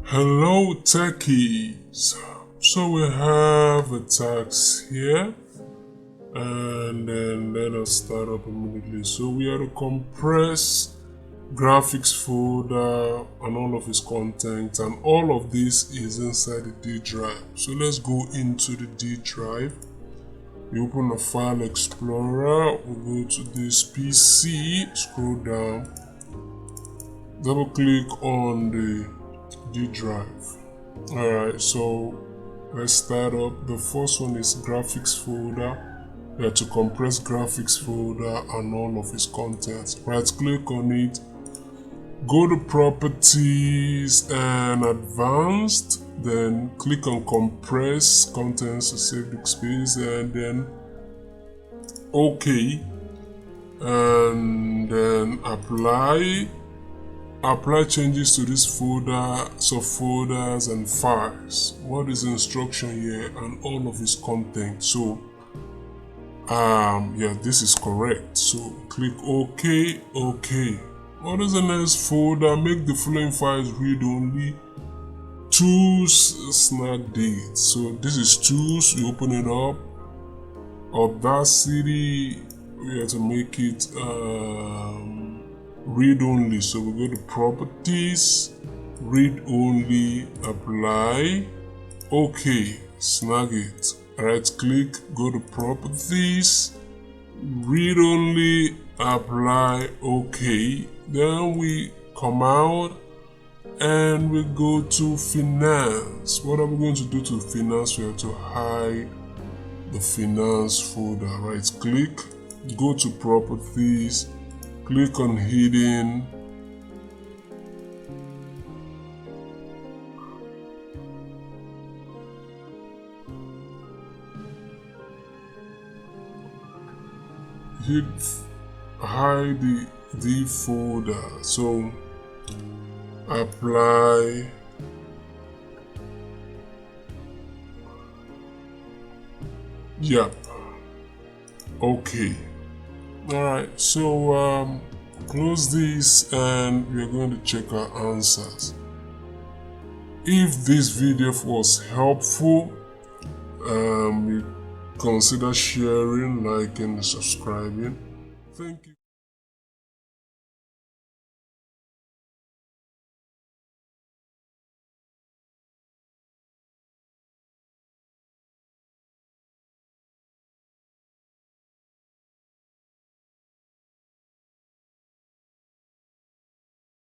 Hello techies. So we have a task here, and then let us start up immediately. So we are to compress graphics folder and all of its content, and all of this is inside the D drive. So let's go into the D drive. We open the file explorer, we go to this PC, scroll down, double click on the D drive. Alright, so let's start up. The first one is graphics folder. We have to compress graphics folder and all of its contents. Right click on it, go to properties and advanced, then click on compress contents to save the space, and then OK, and then apply changes to this folder, subfolders and files. What is the instruction here and all of its content? So yeah, this is correct. So click OK. What is the next folder? Make the following files read only. Tools, snag date. So this is tools. You open it up. Audacity, we have to make it read only. So we go to properties, read only, apply, OK, snag it. Right click, go to properties, read only, apply, OK. Then we come out and we go to finance. What are we going to do to finance? We have to hide the finance folder. Right click, go to properties, click on hidden, hide the folder. So apply, yep, okay. Alright, so close this and we are going to check our answers. If this video was helpful, consider sharing, liking, and subscribing. Thank you.